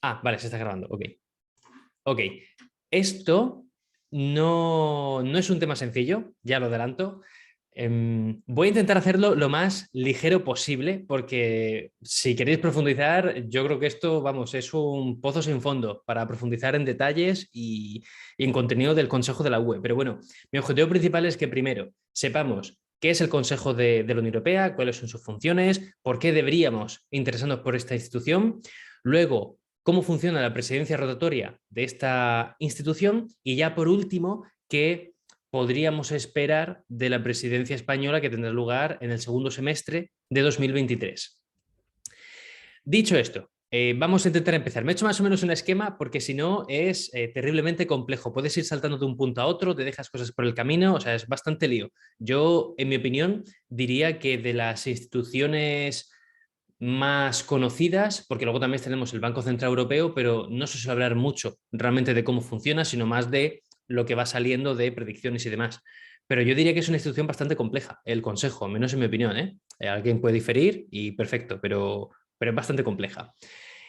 Ah, vale, se está grabando. Ok. Ok. Esto no es un tema sencillo, ya lo adelanto. Voy a intentar hacerlo lo más ligero posible, porque si queréis profundizar, yo creo que esto, vamos, es un pozo sin fondo para profundizar en detalles y en contenido del Consejo de la UE. Pero bueno, mi objetivo principal es que primero sepamos qué es el Consejo de la Unión Europea, cuáles son sus funciones, por qué deberíamos interesarnos por esta institución. Luego, cómo funciona la presidencia rotatoria de esta institución y ya por último, qué podríamos esperar de la presidencia española que tendrá lugar en el segundo semestre de 2023. Dicho esto, vamos a intentar empezar. Me he hecho más o menos un esquema porque si no es terriblemente complejo. Puedes ir saltando de un punto a otro, te dejas cosas por el camino, o sea, es bastante lío. Yo, en mi opinión, diría que de las instituciones más conocidas, porque luego también tenemos el Banco Central Europeo, pero no se suele hablar mucho realmente de cómo funciona, sino más de lo que va saliendo de predicciones y demás. Pero yo diría que es una institución bastante compleja, el Consejo, menos en mi opinión, ¿eh? Alguien puede diferir y perfecto, pero es bastante compleja.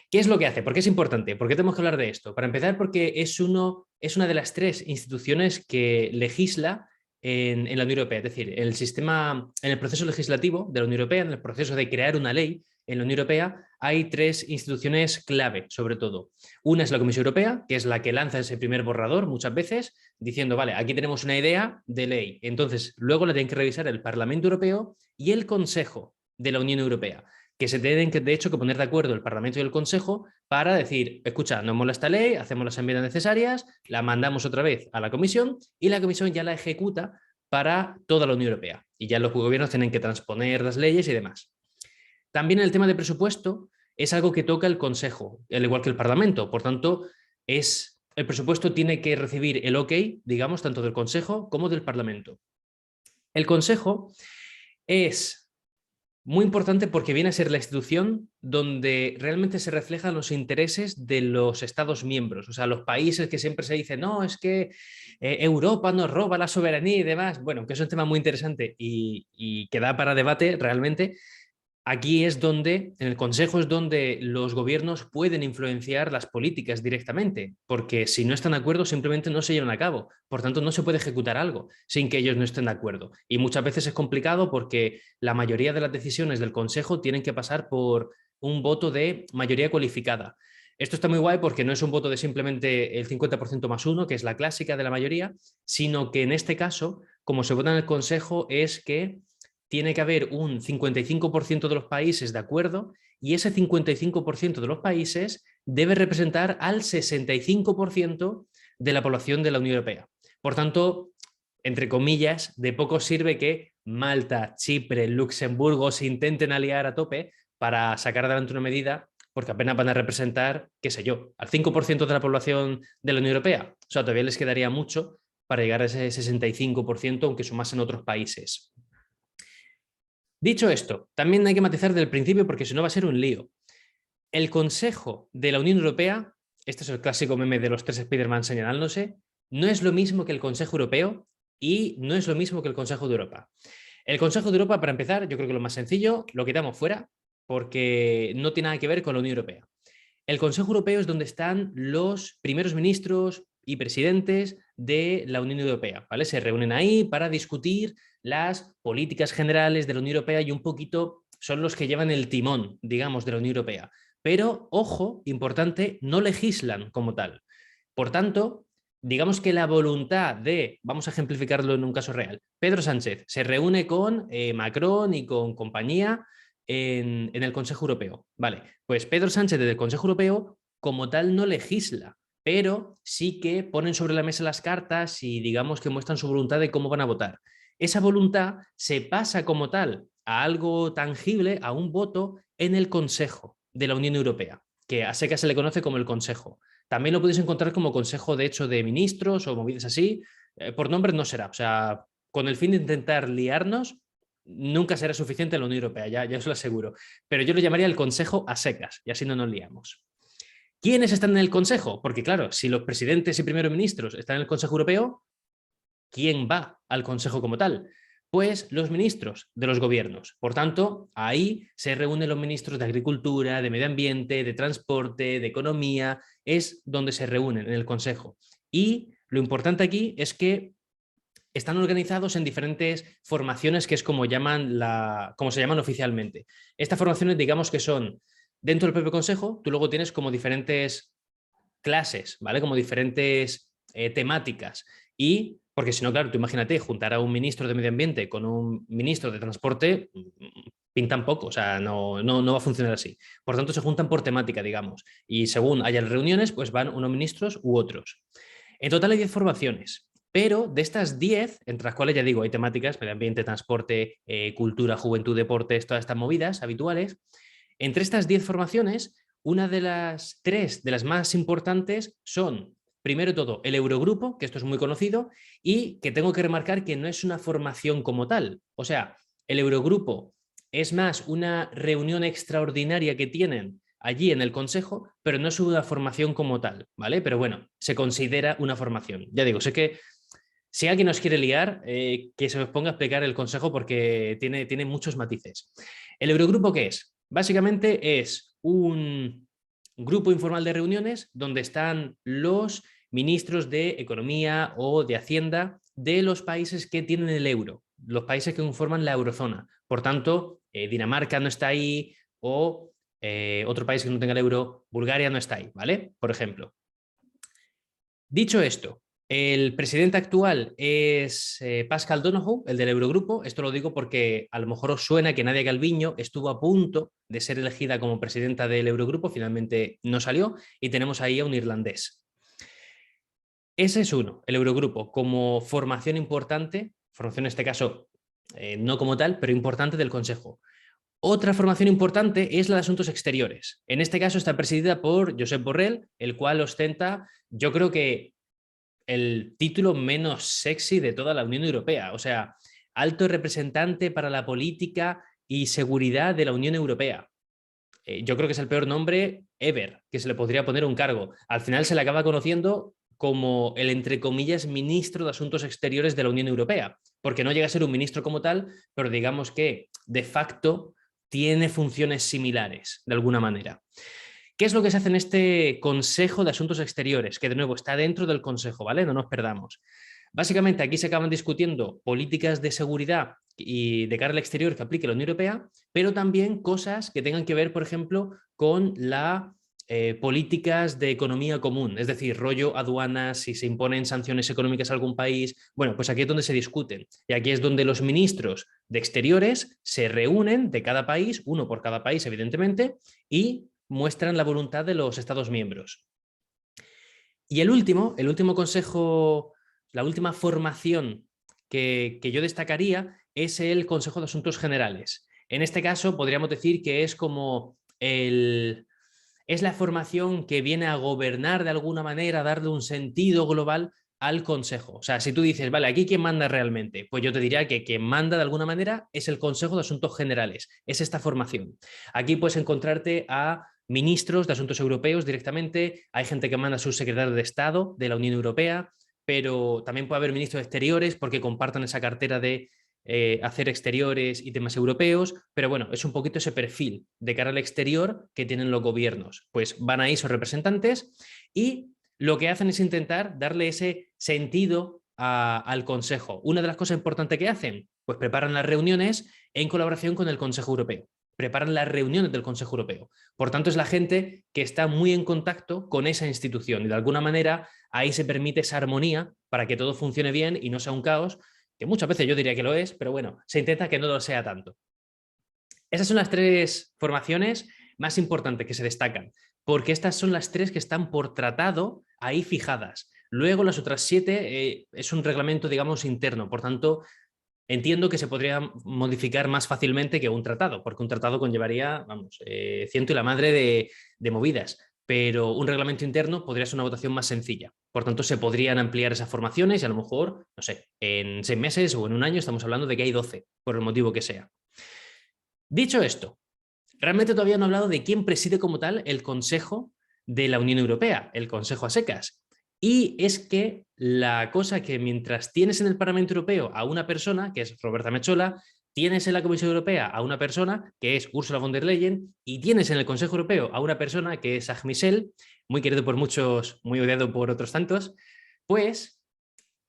¿Qué es lo que hace? ¿Por qué es importante? ¿Por qué tenemos que hablar de esto? Para empezar, porque es una de las tres instituciones que legisla en la Unión Europea, es decir, en el proceso legislativo de la Unión Europea, en el proceso de crear una ley en la Unión Europea, hay tres instituciones clave, sobre todo. Una es la Comisión Europea, que es la que lanza ese primer borrador muchas veces, diciendo, vale, aquí tenemos una idea de ley. Entonces, luego la tienen que revisar el Parlamento Europeo y el Consejo de la Unión Europea, que se tienen que, de hecho, que poner de acuerdo el Parlamento y el Consejo para decir, escucha, nos mola esta ley, hacemos las enmiendas necesarias, la mandamos otra vez a la Comisión y la Comisión ya la ejecuta para toda la Unión Europea. Y ya los gobiernos tienen que transponer las leyes y demás. También el tema de presupuesto es algo que toca el Consejo, al igual que el Parlamento. Por tanto, el presupuesto tiene que recibir el ok, digamos, tanto del Consejo como del Parlamento. El Consejo es muy importante porque viene a ser la institución donde realmente se reflejan los intereses de los Estados miembros, o sea, los países que siempre se dice, no, es que Europa nos roba la soberanía y demás. Bueno, que es un tema muy interesante y que da para debate realmente. Aquí es donde, en el Consejo es donde los gobiernos pueden influenciar las políticas directamente, porque si no están de acuerdo simplemente no se llevan a cabo. Por tanto, no se puede ejecutar algo sin que ellos no estén de acuerdo. Y muchas veces es complicado porque la mayoría de las decisiones del Consejo tienen que pasar por un voto de mayoría cualificada. Esto está muy guay porque no es un voto de simplemente el 50% más uno, que es la clásica de la mayoría, sino que en este caso, como se vota en el Consejo, es que tiene que haber un 55% de los países de acuerdo y ese 55% de los países debe representar al 65% de la población de la Unión Europea. Por tanto, entre comillas, de poco sirve que Malta, Chipre, Luxemburgo se intenten aliar a tope para sacar adelante una medida porque apenas van a representar, qué sé yo, al 5% de la población de la Unión Europea. O sea, todavía les quedaría mucho para llegar a ese 65%, aunque sumasen otros países. Dicho esto, también hay que matizar del principio porque si no va a ser un lío. El Consejo de la Unión Europea, este es el clásico meme de los tres Spider-Man señalándose, no es lo mismo que el Consejo Europeo y no es lo mismo que el Consejo de Europa. El Consejo de Europa, para empezar, yo creo que lo más sencillo, lo quitamos fuera porque no tiene nada que ver con la Unión Europea. El Consejo Europeo es donde están los primeros ministros y presidentes de la Unión Europea, ¿vale? Se reúnen ahí para discutir las políticas generales de la Unión Europea y un poquito son los que llevan el timón, digamos, de la Unión Europea. Pero, ojo, importante, no legislan como tal. Por tanto, digamos que la voluntad de, vamos a ejemplificarlo en un caso real, Pedro Sánchez se reúne con Macron y con compañía en el Consejo Europeo. Vale, pues Pedro Sánchez desde el Consejo Europeo como tal no legisla, pero sí que ponen sobre la mesa las cartas y digamos que muestran su voluntad de cómo van a votar. Esa voluntad se pasa como tal a algo tangible, a un voto en el Consejo de la Unión Europea, que a secas se le conoce como el Consejo. También lo podéis encontrar como Consejo de hecho de Ministros o movidas así. Por nombres no será, o sea, con el fin de intentar liarnos, nunca será suficiente en la Unión Europea, ya os lo aseguro. Pero yo lo llamaría el Consejo a secas y así no nos liamos. ¿Quiénes están en el Consejo? Porque claro, si los presidentes y primeros ministros están en el Consejo Europeo, ¿quién va al Consejo como tal? Pues los ministros de los gobiernos. Por tanto, ahí se reúnen los ministros de Agricultura, de Medio Ambiente, de Transporte, de Economía, es donde se reúnen en el Consejo. Y lo importante aquí es que están organizados en diferentes formaciones, que es como se llaman oficialmente. Estas formaciones, digamos que son dentro del propio Consejo, tú luego tienes como diferentes clases, ¿vale? Como diferentes temáticas. Y, porque si no, claro, tú imagínate juntar a un ministro de Medio Ambiente con un ministro de Transporte, pintan poco, o sea, no va a funcionar así. Por tanto, se juntan por temática, digamos. Y según haya reuniones, pues van unos ministros u otros. En total hay 10 formaciones. Pero de estas 10, entre las cuales ya digo, hay temáticas, medio ambiente, transporte, cultura, juventud, deportes, todas estas movidas habituales, entre estas 10 formaciones, una de las 3 de las más importantes son, primero de todo, el Eurogrupo, que esto es muy conocido, y que tengo que remarcar que no es una formación como tal. O sea, el Eurogrupo es más una reunión extraordinaria que tienen allí en el Consejo, pero no es una formación como tal, ¿vale? Pero bueno, se considera una formación. Ya digo, sé que si alguien nos quiere liar, que se nos ponga a explicar el Consejo porque tiene muchos matices. ¿El Eurogrupo qué es? Básicamente es un grupo informal de reuniones donde están los ministros de Economía o de Hacienda de los países que tienen el euro, los países que conforman la eurozona. Por tanto, Dinamarca no está ahí o otro país que no tenga el euro, Bulgaria no está ahí, ¿vale? Por ejemplo. Dicho esto, el presidente actual es Pascal Donohoe, el del Eurogrupo. Esto lo digo porque a lo mejor os suena que Nadia Calviño estuvo a punto de ser elegida como presidenta del Eurogrupo, finalmente no salió, y tenemos ahí a un irlandés. Ese es uno, el Eurogrupo, como formación importante, formación en este caso no como tal, pero importante del Consejo. Otra formación importante es la de asuntos exteriores. En este caso está presidida por Josep Borrell, el cual ostenta, yo creo que el título menos sexy de toda la Unión Europea. O sea, alto representante para la política y seguridad de la Unión Europea. Yo creo que es el peor nombre ever que se le podría poner a un cargo. Al final se le acaba conociendo como el, entre comillas, ministro de Asuntos Exteriores de la Unión Europea, porque no llega a ser un ministro como tal, pero digamos que de facto tiene funciones similares, de alguna manera. ¿Qué es lo que se hace en este Consejo de Asuntos Exteriores? Que de nuevo está dentro del Consejo, ¿vale? No nos perdamos. Básicamente aquí se acaban discutiendo políticas de seguridad y de cara al exterior que aplique la Unión Europea, pero también cosas que tengan que ver, por ejemplo, con las políticas de economía común, es decir, rollo aduanas, si se imponen sanciones económicas a algún país. Bueno, pues aquí es donde se discuten y aquí es donde los ministros de Exteriores se reúnen de cada país, uno por cada país, evidentemente, y muestran la voluntad de los Estados miembros. Y el último consejo, la última formación que yo destacaría es el Consejo de Asuntos Generales. En este caso podríamos decir que es como es la formación que viene a gobernar de alguna manera, a darle un sentido global al Consejo. O sea, si tú dices, vale, ¿aquí quién manda realmente? Pues yo te diría que quien manda de alguna manera es el Consejo de Asuntos Generales, es esta formación. Aquí puedes encontrarte a ministros de asuntos europeos directamente, hay gente que manda a sus secretarios de Estado de la Unión Europea, pero también puede haber ministros de exteriores porque compartan esa cartera de hacer exteriores y temas europeos, pero bueno, es un poquito ese perfil de cara al exterior que tienen los gobiernos. Pues van ahí sus representantes y lo que hacen es intentar darle ese sentido al Consejo. Una de las cosas importantes que hacen, pues preparan las reuniones en colaboración con el Consejo Europeo. Preparan las reuniones del Consejo Europeo. Por tanto, es la gente que está muy en contacto con esa institución y de alguna manera ahí se permite esa armonía para que todo funcione bien y no sea un caos, que muchas veces yo diría que lo es, pero bueno, se intenta que no lo sea tanto. Esas son las 3 formaciones más importantes que se destacan, porque estas son las 3 que están por tratado ahí fijadas. Luego las otras 7 es un reglamento, digamos, interno, por tanto, entiendo que se podría modificar más fácilmente que un tratado, porque un tratado conllevaría, vamos, ciento y la madre de movidas, pero un reglamento interno podría ser una votación más sencilla. Por tanto, se podrían ampliar esas formaciones y a lo mejor, no sé, en 6 meses o en un año estamos hablando de que hay 12, por el motivo que sea. Dicho esto, realmente todavía no he hablado de quién preside como tal el Consejo de la Unión Europea, el Consejo a secas. Y es que la cosa que mientras tienes en el Parlamento Europeo a una persona, que es Roberta Metsola, tienes en la Comisión Europea a una persona, que es Ursula von der Leyen, y tienes en el Consejo Europeo a una persona, que es Charles Michel, muy querido por muchos, muy odiado por otros tantos, pues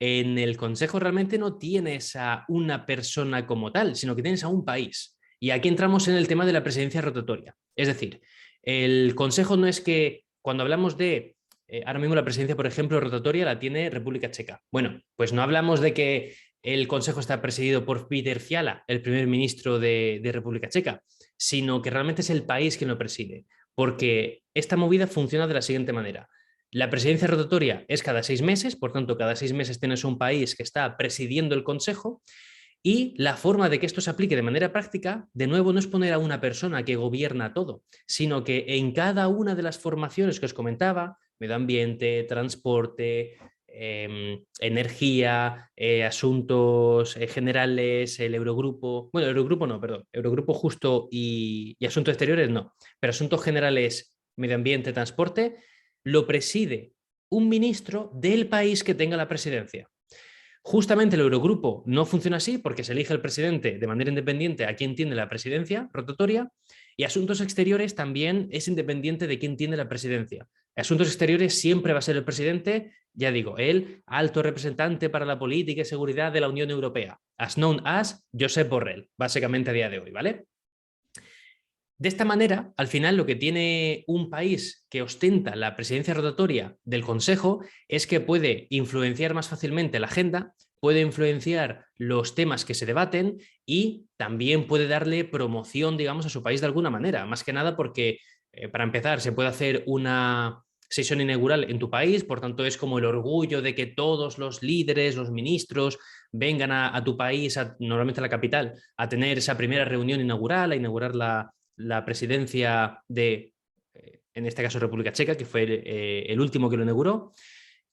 en el Consejo realmente no tienes a una persona como tal, sino que tienes a un país. Y aquí entramos en el tema de la presidencia rotatoria. Es decir, el Consejo no es que cuando hablamos de, ahora mismo la presidencia, por ejemplo, rotatoria la tiene República Checa. Bueno, pues no hablamos de que el Consejo está presidido por Peter Fiala, el primer ministro de República Checa, sino que realmente es el país quien lo preside. Porque esta movida funciona de la siguiente manera. La presidencia rotatoria es cada 6 meses, por tanto, cada 6 meses tienes un país que está presidiendo el Consejo, y la forma de que esto se aplique de manera práctica, de nuevo, no es poner a una persona que gobierna todo, sino que en cada una de las formaciones que os comentaba, medio ambiente, transporte, energía, asuntos generales, el Eurogrupo, bueno, el Eurogrupo no, perdón, Eurogrupo justo y asuntos exteriores no, pero asuntos generales, medio ambiente, transporte, lo preside un ministro del país que tenga la presidencia. Justamente el Eurogrupo no funciona así porque se elige el presidente de manera independiente a quien tiene la presidencia rotatoria, y Asuntos Exteriores también es independiente de quién tiene la presidencia. Asuntos Exteriores siempre va a ser el presidente, ya digo, el alto representante para la política y seguridad de la Unión Europea, as known as Josep Borrell, básicamente a día de hoy, ¿vale? De esta manera, al final, lo que tiene un país que ostenta la presidencia rotatoria del Consejo es que puede influenciar más fácilmente la agenda, puede influenciar los temas que se debaten y también puede darle promoción, digamos, a su país de alguna manera. Más que nada porque, para empezar, se puede hacer una sesión inaugural en tu país, por tanto es como el orgullo de que todos los líderes, los ministros, vengan a tu país, normalmente a la capital, a tener esa primera reunión inaugural, a inaugurar la presidencia de, en este caso, República Checa, que fue el último que lo inauguró,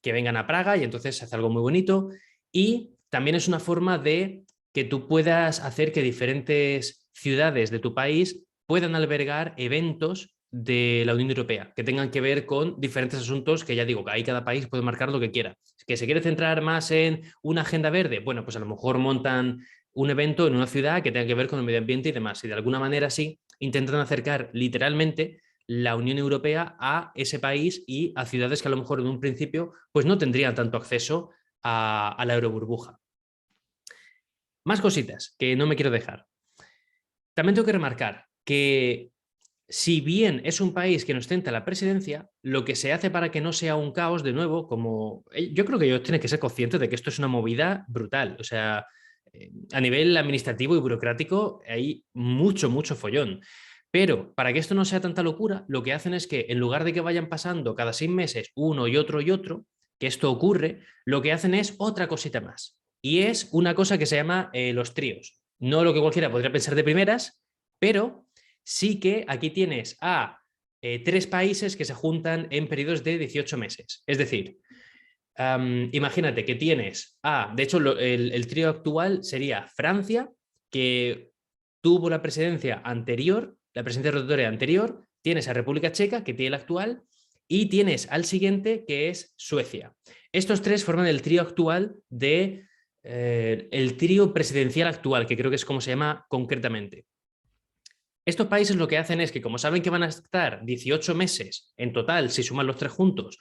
que vengan a Praga y entonces se hace algo muy bonito. Y también es una forma de que tú puedas hacer que diferentes ciudades de tu país puedan albergar eventos de la Unión Europea, que tengan que ver con diferentes asuntos que ya digo, que ahí cada país puede marcar lo que quiera. Que se quiere centrar más en una agenda verde, bueno, pues a lo mejor montan un evento en una ciudad que tenga que ver con el medio ambiente y demás. Y de alguna manera sí intentan acercar literalmente la Unión Europea a ese país y a ciudades que a lo mejor en un principio pues no tendrían tanto acceso a la euroburbuja. Más cositas que no me quiero dejar. También tengo que remarcar que si bien es un país que nos ostenta la presidencia, lo que se hace para que no sea un caos, de nuevo, como yo creo que ellos tienen que ser conscientes de que esto es una movida brutal. O sea, a nivel administrativo y burocrático hay mucho, mucho follón. Pero para que esto no sea tanta locura, lo que hacen es que en lugar de que vayan pasando cada 6 meses uno y otro, que esto ocurre, lo que hacen es otra cosita más. Y es una cosa que se llama los tríos. No lo que cualquiera podría pensar de primeras, pero sí que aquí tienes a 3 países que se juntan en periodos de 18 meses. Es decir, imagínate que tienes de hecho, el trío actual sería Francia, que tuvo la presidencia anterior, la presidencia rotatoria anterior, tienes a República Checa, que tiene la actual, y tienes al siguiente, que es Suecia. Estos tres forman el trío actual el trío presidencial actual, que creo que es como se llama concretamente. Estos países lo que hacen es que, como saben que van a estar 18 meses en total, si suman los 3 juntos,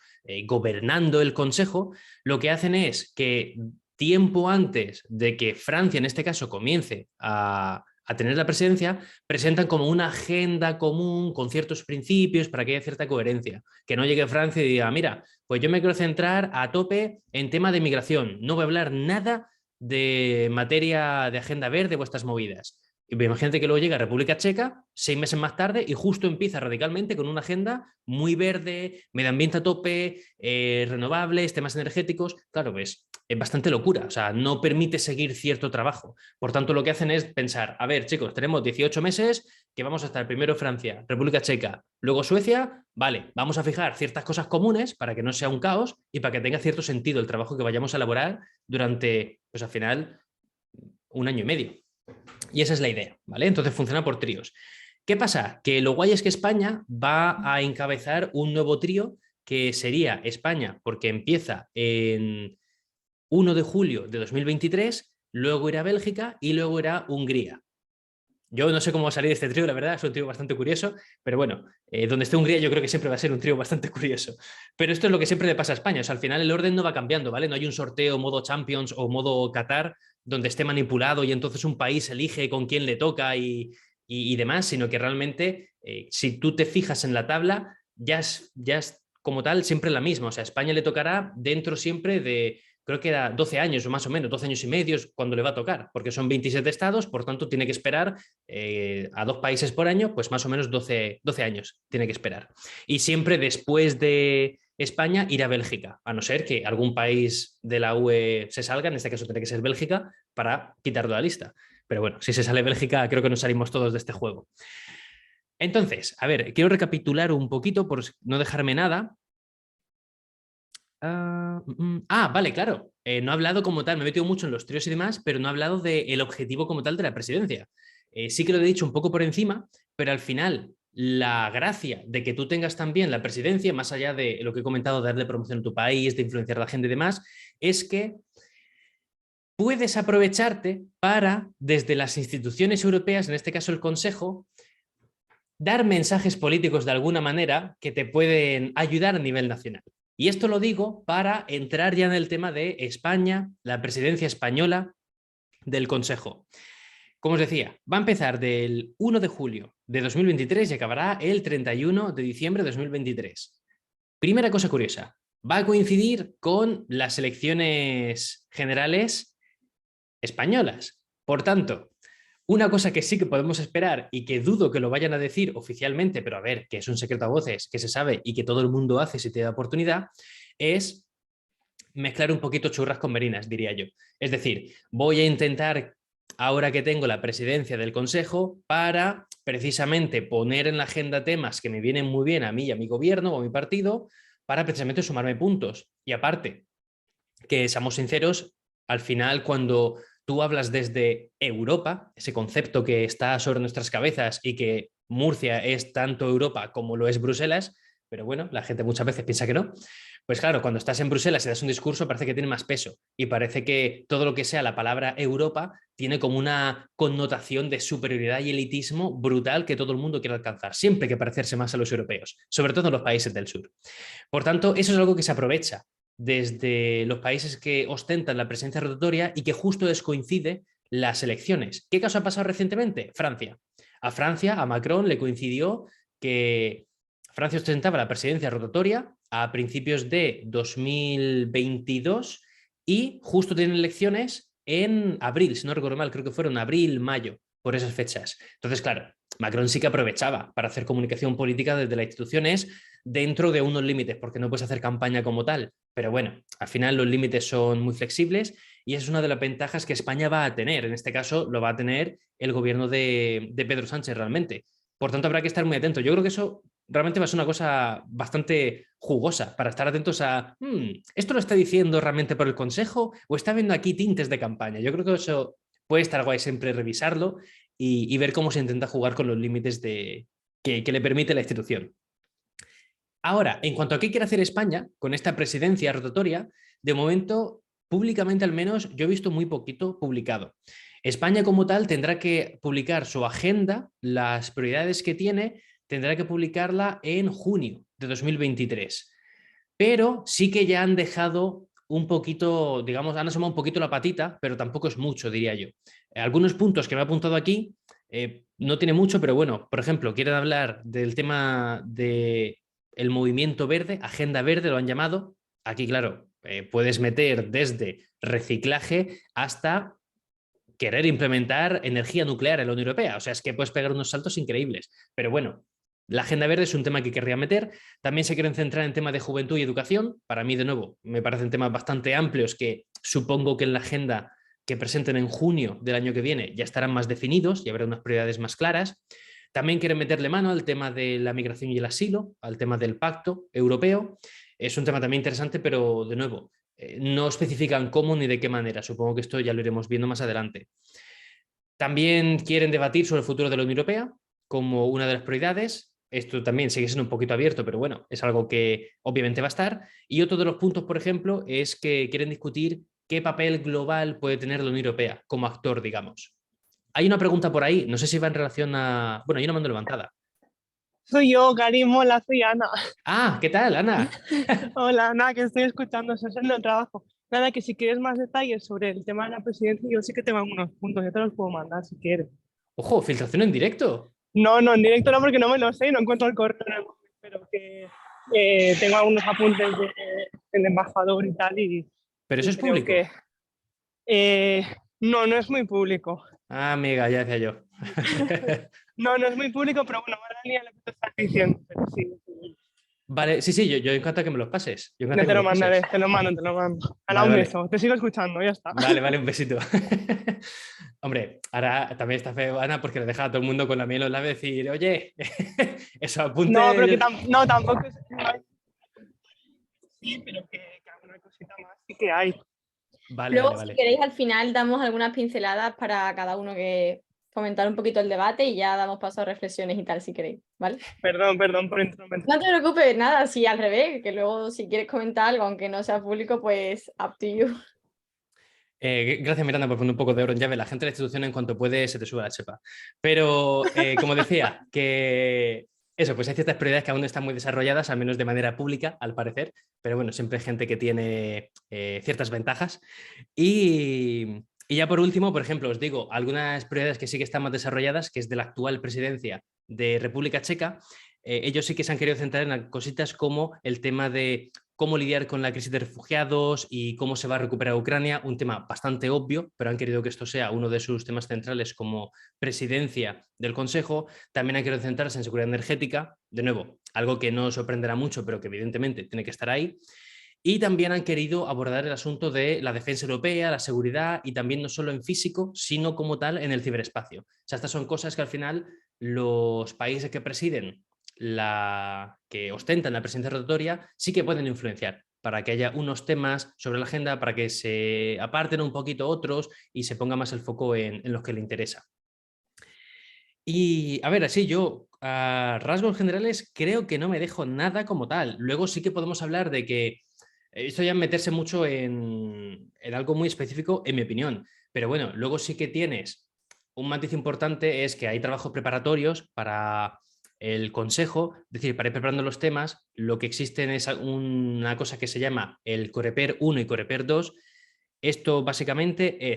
gobernando el Consejo, lo que hacen es que tiempo antes de que Francia, en este caso, comience a tener la presidencia, presentan como una agenda común con ciertos principios para que haya cierta coherencia. Que no llegue Francia y diga, mira, pues yo me quiero centrar a tope en tema de migración, no voy a hablar nada de materia de agenda verde o estas movidas. Imagínate que luego llega República Checa 6 meses más tarde y justo empieza radicalmente con una agenda muy verde, medio ambiente a tope, renovables, temas energéticos. Claro, pues es bastante locura, o sea, no permite seguir cierto trabajo. Por tanto, lo que hacen es pensar, a ver, chicos, tenemos 18 meses que vamos a estar primero Francia, República Checa, luego Suecia, vale, vamos a fijar ciertas cosas comunes para que no sea un caos y para que tenga cierto sentido el trabajo que vayamos a elaborar durante, pues al final, un año y medio. Y esa es la idea, ¿vale? Entonces funciona por tríos. ¿Qué pasa? Que lo guay es que España va a encabezar un nuevo trío que sería España, porque empieza en 1 de julio de 2023, luego irá Bélgica y luego irá Hungría. Yo no sé cómo va a salir este trío, la verdad, es un trío bastante curioso, pero bueno, donde esté Hungría yo creo que siempre va a ser un trío bastante curioso. Pero esto es lo que siempre le pasa a España, o sea, al final el orden no va cambiando, ¿vale? No hay un sorteo modo Champions o modo Qatar donde esté manipulado y entonces un país elige con quién le toca y demás, sino que realmente si tú te fijas en la tabla, ya es como tal siempre la misma, o sea, a España le tocará dentro siempre de creo que era 12 años o más o menos, 12 años y medio cuando le va a tocar, porque son 27 estados, por tanto tiene que esperar a 2 países por año, pues más o menos 12 años tiene que esperar. Y siempre después de España irá a Bélgica, a no ser que algún país de la UE se salga, en este caso tiene que ser Bélgica, para quitarlo de la lista. Pero bueno, si se sale Bélgica, creo que nos salimos todos de este juego. Entonces, a ver, quiero recapitular un poquito por no dejarme nada. Vale, claro. No he hablado como tal, me he metido mucho en los tríos y demás, pero no he hablado del objetivo como tal de la presidencia. Sí que lo he dicho un poco por encima, pero al final la gracia de que tú tengas también la presidencia, más allá de lo que he comentado, de darle promoción a tu país, de influenciar a la gente y demás, es que puedes aprovecharte para, desde las instituciones europeas, en este caso el Consejo, dar mensajes políticos de alguna manera que te pueden ayudar a nivel nacional. Y esto lo digo para entrar ya en el tema de España, la presidencia española del Consejo. Como os decía, va a empezar del 1 de julio de 2023 y acabará el 31 de diciembre de 2023. Primera cosa curiosa, va a coincidir con las elecciones generales españolas. Por tanto, una cosa que sí que podemos esperar y que dudo que lo vayan a decir oficialmente, pero a ver, que es un secreto a voces, que se sabe y que todo el mundo hace si te da oportunidad, es mezclar un poquito churras con merinas, diría yo. Es decir, voy a intentar, ahora que tengo la presidencia del Consejo, para precisamente poner en la agenda temas que me vienen muy bien a mí y a mi gobierno o a mi partido, para precisamente sumarme puntos. Y aparte, que seamos sinceros, al final cuando tú hablas desde Europa, ese concepto que está sobre nuestras cabezas y que Murcia es tanto Europa como lo es Bruselas, pero bueno, la gente muchas veces piensa que no. Pues claro, cuando estás en Bruselas y das un discurso parece que tiene más peso y parece que todo lo que sea la palabra Europa tiene como una connotación de superioridad y elitismo brutal que todo el mundo quiere alcanzar, siempre que parecerse más a los europeos, sobre todo en los países del sur. Por tanto, eso es algo que se aprovecha desde los países que ostentan la presencia rotatoria y que justo descoincide las elecciones. ¿Qué caso ha pasado recientemente? Francia. A Francia, a Macron, le coincidió que Francia ostentaba la presidencia rotatoria a principios de 2022 y justo tienen elecciones en abril, si no recuerdo mal, creo que fueron abril, mayo, por esas fechas. Entonces, claro, Macron sí que aprovechaba para hacer comunicación política desde las instituciones dentro de unos límites, porque no puedes hacer campaña como tal. Pero bueno, al final los límites son muy flexibles y esa es una de las ventajas que España va a tener. En este caso lo va a tener el gobierno de Pedro Sánchez realmente. Por tanto, habrá que estar muy atento. Yo creo que eso realmente va a ser una cosa bastante jugosa para estar atentos a ¿esto lo está diciendo realmente por el Consejo o está viendo aquí tintes de campaña? Yo creo que eso puede estar guay siempre revisarlo y ver cómo se intenta jugar con los límites que le permite la institución. Ahora, en cuanto a qué quiere hacer España con esta presidencia rotatoria, de momento, públicamente al menos, yo he visto muy poquito publicado. España como tal tendrá que publicar su agenda, las prioridades que tiene, tendrá que publicarla en junio de 2023. Pero sí que ya han dejado un poquito, digamos, han asomado un poquito la patita, pero tampoco es mucho, diría yo. Algunos puntos que me he apuntado aquí, no tiene mucho, pero bueno, por ejemplo, quieren hablar del tema de el movimiento verde, agenda verde lo han llamado. Aquí, claro, puedes meter desde reciclaje hasta querer implementar energía nuclear en la Unión Europea. O sea, es que puedes pegar unos saltos increíbles. Pero bueno, la agenda verde es un tema que querría meter. También se quieren centrar en temas de juventud y educación. Para mí, de nuevo, me parecen temas bastante amplios que supongo que en la agenda que presenten en junio del año que viene ya estarán más definidos y habrá unas prioridades más claras. También quieren meterle mano al tema de la migración y el asilo, al tema del pacto europeo. Es un tema también interesante, pero de nuevo, no especifican cómo ni de qué manera. Supongo que esto ya lo iremos viendo más adelante. También quieren debatir sobre el futuro de la Unión Europea como una de las prioridades. esto también sigue siendo un poquito abierto, pero bueno, es algo que obviamente va a estar. Y otro de los puntos, por ejemplo, es que quieren discutir qué papel global puede tener la Unión Europea como actor, digamos. Hay una pregunta por ahí, no sé si va en relación a... Bueno, hay una mano levantada. Soy yo, Karim, hola, soy Ana. Ah, ¿qué tal, Ana? Hola, nada, que estoy escuchando, eso es en el trabajo. Nada, que si quieres más detalles sobre el tema de la presidencia, yo sí que tengo algunos puntos, yo te los puedo mandar si quieres. Ojo, filtración en directo. No, no, en directo no, porque no me lo sé, no encuentro el correo, en el móvil, pero que tengo algunos apuntes del embajador y tal, Pero eso y es creo que... público. eh, no, no es muy público. Ah, amiga, ya decía yo. No, no es muy público, pero bueno, va en la línea de lo que te estás diciendo, pero sí. Sí. Vale, sí, sí, yo encantado que me los pases. Yo Ya encantado que te me lo los mandaré, pases. te lo mando, te lo mando. Hala, Vale, un vale. beso, te sigo escuchando, ya está. Vale, vale, un besito. Hombre, ahora también está feo, Ana, porque le deja a todo el mundo con la miel en los labios decir, oye, eso No, pero que apunte. no, tampoco es... Sí, pero que alguna cosita más sí que hay. Vale, Luego, vale, si vale. queréis, al final damos algunas pinceladas para cada uno que fomentar un poquito el debate y ya damos paso a reflexiones y tal, si queréis, ¿vale? Perdón por intrometer. No te preocupes, nada, si al revés, que luego si quieres comentar algo, aunque no sea público, pues up to you. Gracias, Miranda, por poner un poco de oro en llave. La gente de la institución, en cuanto puede, se te sube a la chepa. Pero, como decía, que eso, pues hay ciertas prioridades que aún no están muy desarrolladas, al menos de manera pública, al parecer. Pero bueno, siempre hay gente que tiene ciertas ventajas. Y ya por último, por ejemplo, os digo, algunas prioridades que sí que están más desarrolladas, que es de la actual presidencia de República Checa. Ellos sí que se han querido centrar en cositas como el tema de cómo lidiar con la crisis de refugiados y cómo se va a recuperar Ucrania, un tema bastante obvio, pero han querido que esto sea uno de sus temas centrales como presidencia del Consejo. También han querido centrarse en seguridad energética, de nuevo, algo que no sorprenderá mucho, pero que evidentemente tiene que estar ahí. Y también han querido abordar el asunto de la defensa europea, la seguridad y también no solo en físico, sino como tal en el ciberespacio. O sea, estas son cosas que al final los países que presiden que ostentan la presidencia rotatoria sí que pueden influenciar para que haya unos temas sobre la agenda, para que se aparten un poquito otros y se ponga más el foco en los que le interesa. Y a ver, así yo, a rasgos generales, creo que no me dejo nada como tal. Luego sí que podemos hablar de que esto ya meterse mucho en algo muy específico, en mi opinión. Pero bueno, luego sí que tienes un matiz importante, es que hay trabajos preparatorios para el consejo, es decir, para ir preparando los temas. Lo que existe es una cosa que se llama el Coreper 1 y Coreper 2. Esto básicamente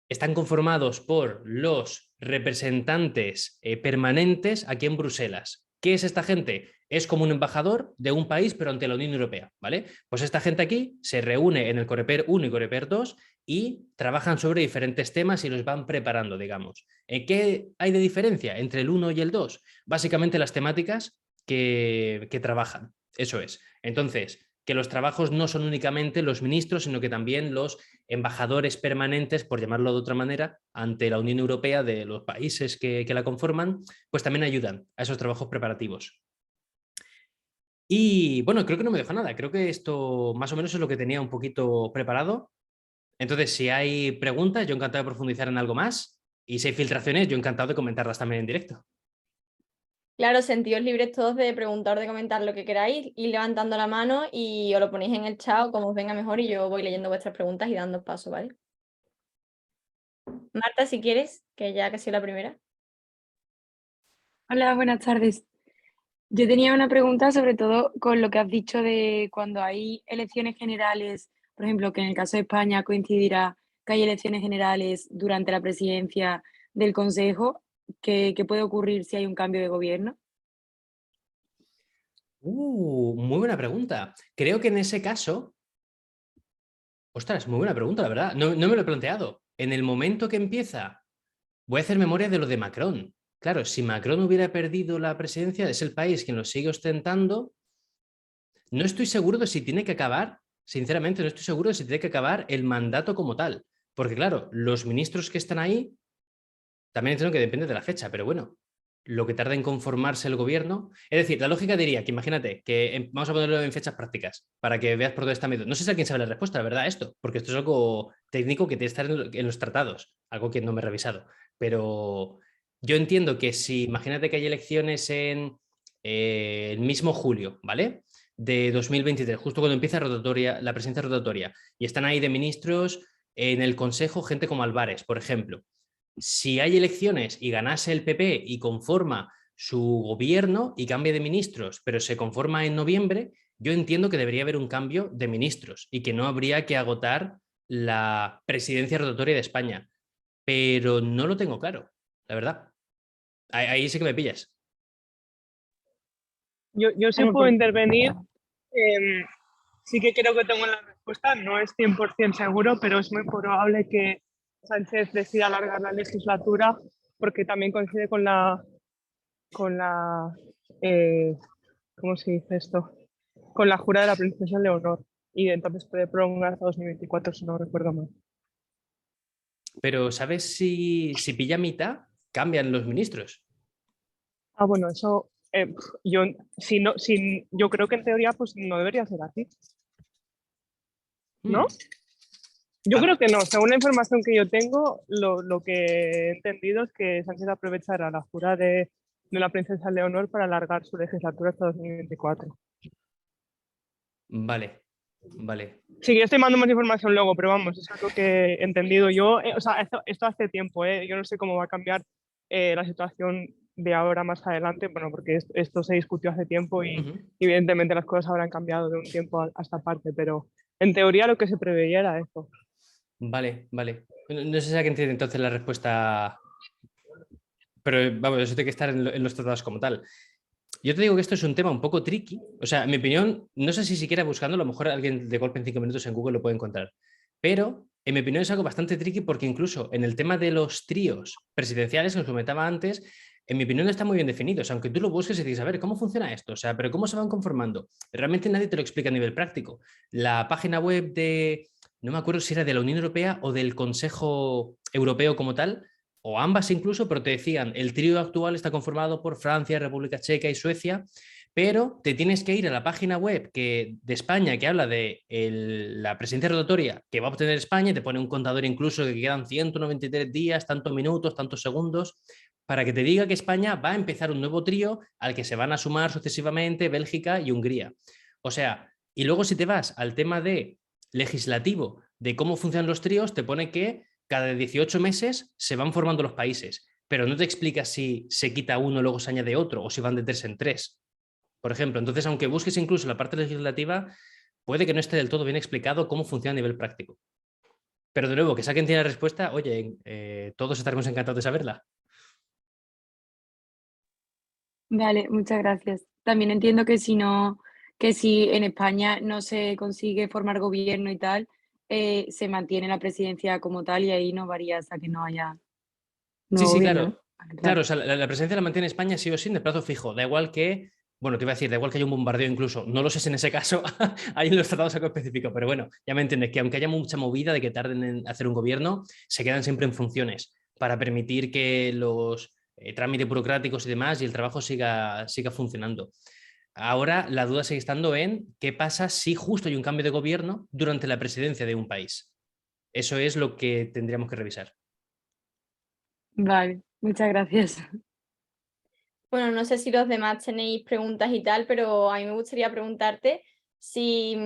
están conformados por los representantes permanentes aquí en Bruselas. ¿Qué es esta gente? Es como un embajador de un país, pero ante la Unión Europea, ¿vale? Pues esta gente aquí se reúne en el Coreper 1 y Coreper 2 y trabajan sobre diferentes temas y los van preparando, digamos. ¿Qué hay de diferencia entre el 1 y el 2? Básicamente las temáticas que trabajan, eso es. Entonces, que los trabajos no son únicamente los ministros, sino que también los embajadores permanentes, por llamarlo de otra manera, ante la Unión Europea de los países que la conforman, pues también ayudan a esos trabajos preparativos. Y bueno, creo que no me dejo nada, creo que esto más o menos es lo que tenía un poquito preparado. Entonces, si hay preguntas, yo encantado de profundizar en algo más. Y si hay filtraciones, yo encantado de comentarlas también en directo. Claro, sentidos libres todos de preguntar, de comentar lo que queráis, ir levantando la mano y os lo ponéis en el chat como os venga mejor y yo voy leyendo vuestras preguntas y dando paso, ¿vale? Marta, si quieres, que ya que soy la primera. Hola, buenas tardes. Yo tenía una pregunta sobre todo con lo que has dicho de cuando hay elecciones generales, por ejemplo, que en el caso de España coincidirá que hay elecciones generales durante la presidencia del Consejo, ¿qué puede ocurrir si hay un cambio de gobierno? Muy buena pregunta. Creo que en ese caso, ostras, muy buena pregunta, la verdad. No me lo he planteado. En el momento que empieza, voy a hacer memoria de lo de Macron. Claro, si Macron hubiera perdido la presidencia, es el país quien lo sigue ostentando. No estoy seguro de si tiene que acabar, sinceramente, no estoy seguro de si tiene que acabar el mandato como tal. Porque claro, los ministros que están ahí, también entiendo que depende de la fecha, pero bueno, lo que tarda en conformarse el gobierno. Es decir, la lógica diría que imagínate que vamos a ponerlo en fechas prácticas para que veas por dónde está medio. No sé si alguien sabe la respuesta, la verdad, esto, porque esto es algo técnico que tiene que estar en los tratados, algo que no me he revisado. Pero yo entiendo que si, imagínate que hay elecciones en el mismo julio, ¿vale? De 2023, justo cuando empieza la presidencia rotatoria, y están ahí de ministros en el Consejo gente como Álvarez, por ejemplo. Si hay elecciones y ganase el PP y conforma su gobierno y cambia de ministros, pero se conforma en noviembre, yo entiendo que debería haber un cambio de ministros y que no habría que agotar la presidencia rotatoria de España. Pero no lo tengo claro, la verdad. Ahí sí que me pillas. Yo sí Bueno, puedo intervenir. Sí que creo que tengo la respuesta, no es 100% seguro, pero es muy probable que Sánchez decida alargar la legislatura porque también coincide con la ¿cómo se dice esto? Con la jura de la princesa Leonor y entonces puede prolongar hasta 2024 si no recuerdo mal. Pero ¿sabes si pilla mitad? Cambian los ministros. Ah, bueno, eso yo, yo creo que en teoría pues no debería ser así, ¿no? Mm. Yo Ah, creo que no. Según la información que yo tengo, lo que he entendido es que Sánchez aprovechará la jura de la princesa Leonor para alargar su legislatura hasta 2024. vale, vale. Sí, yo estoy mandando más información luego, pero vamos, eso es lo que he entendido yo. O sea, esto hace tiempo, ¿eh? Yo no sé cómo va a cambiar la situación de ahora más adelante, bueno, porque esto se discutió hace tiempo y Ujú. evidentemente las cosas habrán cambiado de un tiempo a esta parte, pero en teoría lo que se preveía era eso. Vale, vale. No sé si alguien tiene entonces la respuesta, pero vamos, eso tiene que estar en los tratados como tal. Yo te digo que esto es un tema un poco tricky. O sea, en mi opinión, no sé si siquiera buscando, a lo mejor alguien de golpe en 5 minutos en Google lo puede encontrar. Pero, en mi opinión, es algo bastante tricky porque incluso en el tema de los tríos presidenciales que os comentaba antes, en mi opinión no está muy bien definido. O sea, aunque tú lo busques y dices, a ver, ¿cómo funciona esto? O sea, ¿pero cómo se van conformando? Realmente nadie te lo explica a nivel práctico. La página web de, no me acuerdo si era de la Unión Europea o del Consejo Europeo como tal, o ambas incluso, pero te decían, el trío actual está conformado por Francia, República Checa y Suecia, pero te tienes que ir a la página web de España que habla de la presidencia rotatoria que va a obtener España, te pone un contador incluso que quedan 193 días, tantos minutos, tantos segundos, para que te diga que España va a empezar un nuevo trío al que se van a sumar sucesivamente Bélgica y Hungría. O sea, y luego si te vas al tema de legislativo, de cómo funcionan los tríos, te pone que cada 18 meses se van formando los países, pero no te explica si se quita uno, luego se añade otro, o si van de 3 en 3, por ejemplo. Entonces, aunque busques incluso la parte legislativa, puede que no esté del todo bien explicado cómo funciona a nivel práctico. Pero de nuevo, que saquen tiene la respuesta, oye, todos estaremos encantados de saberla. vale, muchas gracias. También entiendo que si no, que si en España no se consigue formar gobierno y tal, se mantiene la presidencia como tal y ahí no varía hasta que no haya Sí, nuevo sí, gobierno, ¿no? claro. Vale, Claro, vale. o sea, la presencia la mantiene España sí o sí en el plazo fijo. Da igual que, bueno, te iba a decir, da igual que haya un bombardeo incluso. No lo sé si en ese caso hay en los tratados algo específico, pero bueno, ya me entiendes, que aunque haya mucha movida de que tarden en hacer un gobierno, se quedan siempre en funciones para permitir que los trámites burocráticos y demás y el trabajo siga funcionando. Ahora la duda sigue estando en qué pasa si justo hay un cambio de gobierno durante la presidencia de un país. Eso es lo que tendríamos que revisar. Vale, muchas gracias. Bueno, no sé si los demás tenéis preguntas y tal, pero a mí me gustaría preguntarte si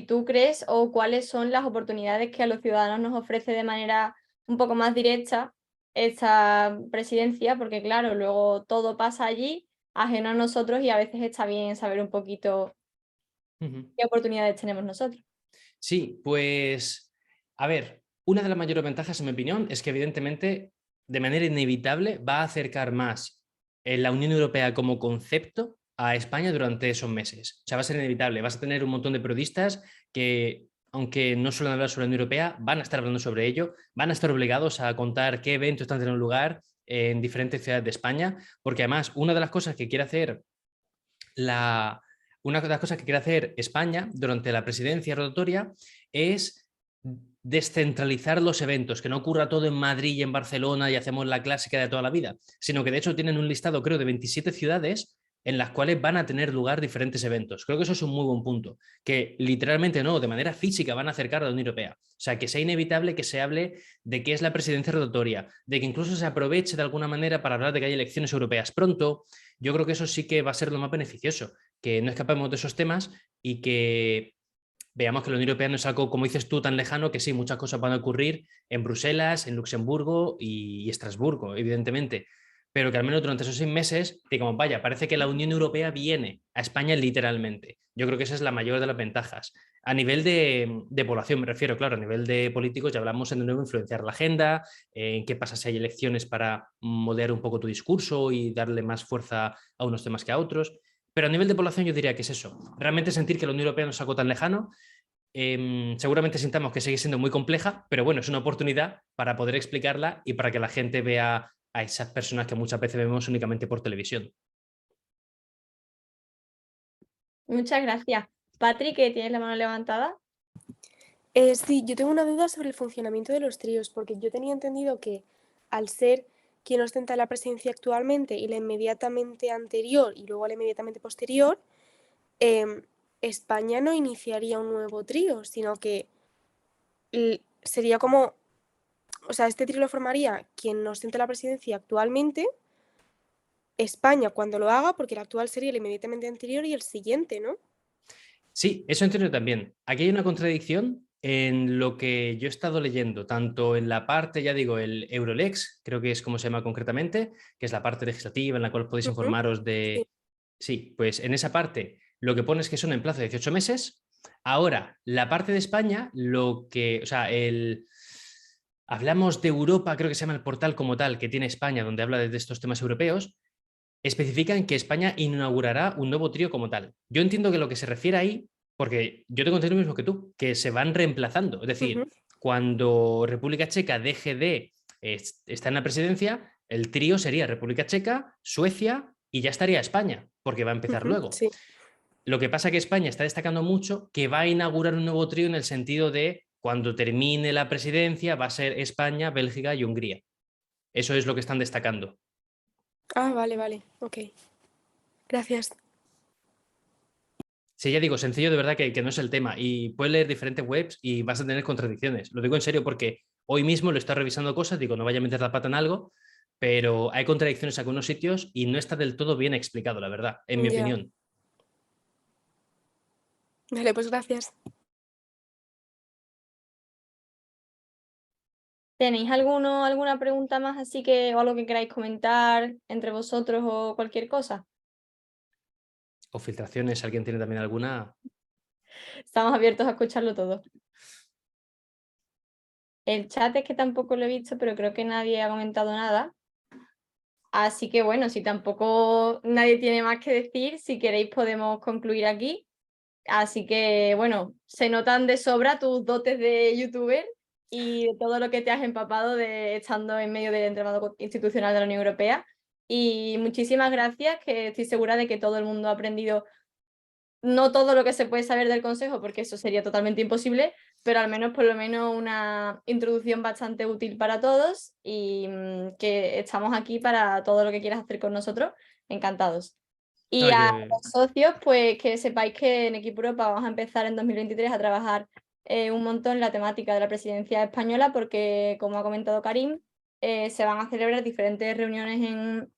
tú crees o cuáles son las oportunidades que a los ciudadanos nos ofrece de manera un poco más directa esta presidencia, porque claro, luego todo pasa allí, ajeno a nosotros, y a veces está bien saber un poquito Ujú. qué oportunidades tenemos nosotros. Sí, pues, a ver, una de las mayores ventajas, en mi opinión, es que evidentemente, de manera inevitable, va a acercar más la Unión Europea como concepto a España durante esos meses. O sea, va a ser inevitable. Vas a tener un montón de periodistas que, aunque no suelen hablar sobre la Unión Europea, van a estar hablando sobre ello, van a estar obligados a contar qué eventos están teniendo lugar en diferentes ciudades de España, porque además, una de las cosas que quiere hacer una de las cosas que quiere hacer España durante la presidencia rotatoria es descentralizar los eventos, que no ocurra todo en Madrid y en Barcelona y hacemos la clásica de toda la vida, sino que de hecho tienen un listado, creo, de 27 ciudades en las cuales van a tener lugar diferentes eventos. Creo que eso es un muy buen punto, que literalmente no, de manera física van a acercar a la Unión Europea. O sea, que sea inevitable que se hable de qué es la presidencia rotatoria, de que incluso se aproveche de alguna manera para hablar de que hay elecciones europeas pronto. Yo creo que eso sí que va a ser lo más beneficioso, que no escapemos de esos temas y que veamos que la Unión Europea no es algo, como dices tú, tan lejano, que sí, muchas cosas van a ocurrir en Bruselas, en Luxemburgo y Estrasburgo, evidentemente, pero que al menos durante esos 6 meses, digamos, vaya, parece que la Unión Europea viene a España literalmente. Yo creo que esa es la mayor de las ventajas. A nivel de población me refiero, claro, a nivel de políticos ya hablamos en de nuevo influenciar la agenda, en qué pasa si hay elecciones para modear un poco tu discurso y darle más fuerza a unos temas que a otros. Pero a nivel de población yo diría que es eso, realmente sentir que la Unión Europea no es algo tan lejano. Seguramente sintamos que sigue siendo muy compleja, pero bueno, es una oportunidad para poder explicarla y para que la gente vea a esas personas que muchas veces vemos únicamente por televisión. Muchas gracias. Patri, que tienes la mano levantada. Sí, yo tengo una duda sobre el funcionamiento de los tríos, porque yo tenía entendido que al ser quien ostenta la presidencia actualmente y la inmediatamente anterior y luego la inmediatamente posterior, em, España no iniciaría un nuevo trío, sino que sería como, o sea, este trío lo formaría quien ostenta la presidencia actualmente, España cuando lo haga, porque el actual sería el inmediatamente anterior y el siguiente, ¿no? Sí, eso entiendo también. Aquí hay una contradicción en lo que yo he estado leyendo, tanto en la parte, ya digo, el Eurolex, creo que es como se llama concretamente, que es la parte legislativa en la cual podéis informaros Sí. de... Sí, pues en esa parte lo que pone es que son en plazo de 18 meses. Ahora, la parte de España, lo que, o sea, hablamos de Europa, creo que se llama el portal como tal que tiene España, donde habla de estos temas europeos, especifican que España inaugurará un nuevo trío como tal. Yo entiendo que lo que se refiere ahí, porque yo tengo entendido lo mismo que tú, que se van reemplazando. Es decir, cuando República Checa deje de estar en la presidencia, el trío sería República Checa, Suecia y ya estaría España, porque va a empezar luego. Sí. Lo que pasa es que España está destacando mucho que va a inaugurar un nuevo trío en el sentido de cuando termine la presidencia va a ser España, Bélgica y Hungría. Eso es lo que están destacando. Ah, vale, ok. Gracias. Sí, ya digo, sencillo de verdad que no es el tema. Y puedes leer diferentes webs y vas a tener contradicciones. Lo digo en serio porque hoy mismo lo estoy revisando cosas, digo, no vaya a meter la pata en algo, pero hay contradicciones en algunos sitios y no está del todo bien explicado, la verdad, en mi Ya. opinión. Vale, pues gracias. ¿Tenéis alguna pregunta más así que o algo que queráis comentar entre vosotros o cualquier cosa? O filtraciones, ¿alguien tiene también alguna? Estamos abiertos a escucharlo todo. El chat es que tampoco lo he visto, pero creo que nadie ha comentado nada. Así que bueno, si tampoco nadie tiene más que decir, si queréis podemos concluir aquí. Así que bueno, se notan de sobra tus dotes de youtuber y de todo lo que te has empapado de estando en medio del entramado institucional de la Unión Europea. Y muchísimas gracias, que estoy segura de que todo el mundo ha aprendido no todo lo que se puede saber del Consejo, porque eso sería totalmente imposible, pero al menos por lo menos una introducción bastante útil para todos y que estamos aquí para todo lo que quieras hacer con nosotros, encantados. Y No, a los socios, pues que sepáis que en Equipo Europa vamos a empezar en 2023 a trabajar un montón la temática de la presidencia española, porque como ha comentado Karim, se van a celebrar diferentes reuniones en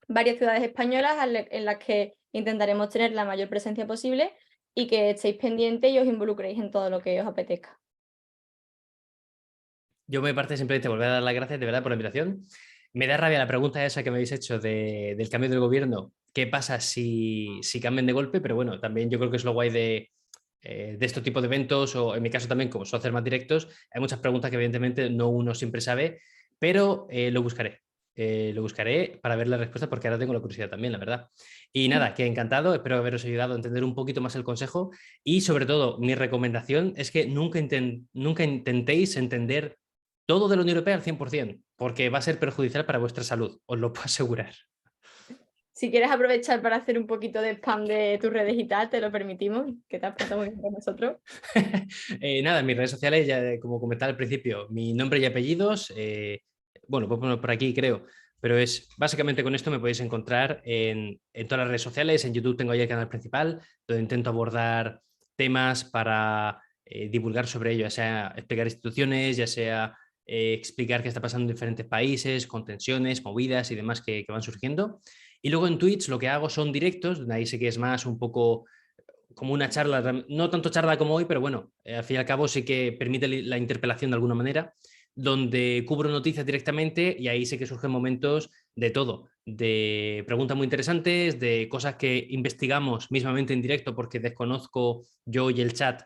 varias ciudades españolas en las que intentaremos tener la mayor presencia posible y que estéis pendientes y os involucréis en todo lo que os apetezca. Yo me parte simplemente volver a dar las gracias de verdad por la invitación. Me da rabia la pregunta esa que me habéis hecho del cambio del gobierno. ¿Qué pasa si cambian de golpe? Pero bueno, también yo creo que es lo guay de este tipo de eventos, o en mi caso también, como suelo hacer más directos, hay muchas preguntas que evidentemente no uno siempre sabe, pero lo buscaré. Lo buscaré para ver la respuesta porque ahora tengo la curiosidad también, la verdad. Y nada, que encantado, espero haberos ayudado a entender un poquito más el consejo y sobre todo mi recomendación es que nunca intentéis entender todo de la Unión Europea al 100%, porque va a ser perjudicial para vuestra salud, os lo puedo asegurar. Si quieres aprovechar para hacer un poquito de spam de tus redes y tal, te lo permitimos, que te has portado muy bien con nosotros. Nada, en mis redes sociales, ya como comentaba al principio, mi nombre y apellidos, bueno, pues por aquí creo, pero es básicamente con esto me podéis encontrar en todas las redes sociales. En YouTube tengo ahí el canal principal, donde intento abordar temas para divulgar sobre ello, ya sea explicar instituciones, ya sea explicar qué está pasando en diferentes países, con tensiones, movidas y demás que van surgiendo. Y luego en Twitch lo que hago son directos, donde ahí sí que es más un poco como una charla, no tanto charla como hoy, pero bueno, al fin y al cabo sí que permite la interpelación de alguna manera, donde cubro noticias directamente y ahí sí que surgen momentos de todo, de preguntas muy interesantes, de cosas que investigamos mismamente en directo porque desconozco yo y el chat,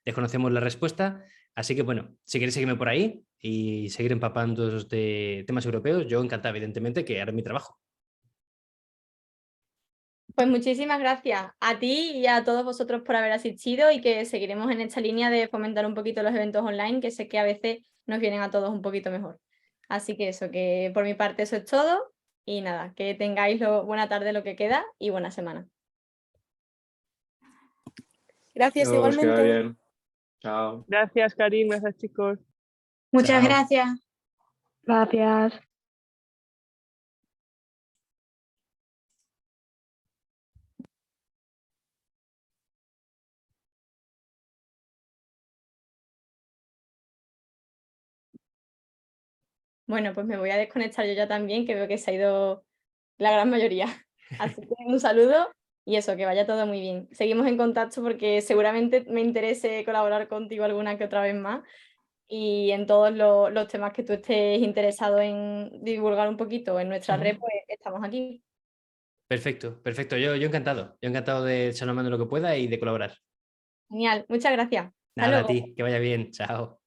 desconocemos la respuesta. Así que bueno, si queréis seguirme por ahí y seguir empapándoos de temas europeos, yo encantado, evidentemente, que haré mi trabajo. Pues muchísimas gracias a ti y a todos vosotros por haber asistido y que seguiremos en esta línea de fomentar un poquito los eventos online, que sé que a veces nos vienen a todos un poquito mejor. Así que eso, que por mi parte eso es todo y nada, que tengáis buena tarde lo que queda y buena semana. Gracias, Adiós, que vaya igualmente. bien. Chao. Gracias, Karim, gracias, chicos. Muchas Chao. gracias. Gracias. Bueno, pues me voy a desconectar yo ya también, que veo que se ha ido la gran mayoría. Así que un saludo y eso, que vaya todo muy bien. Seguimos en contacto porque seguramente me interese colaborar contigo alguna que otra vez más y en todos los temas que tú estés interesado en divulgar un poquito en nuestra red, pues estamos aquí. Perfecto, perfecto. Yo encantado. Yo encantado de echar una mano en lo que pueda y de colaborar. Genial, muchas gracias. Hasta Nada, a luego. ti, que vaya bien. Chao.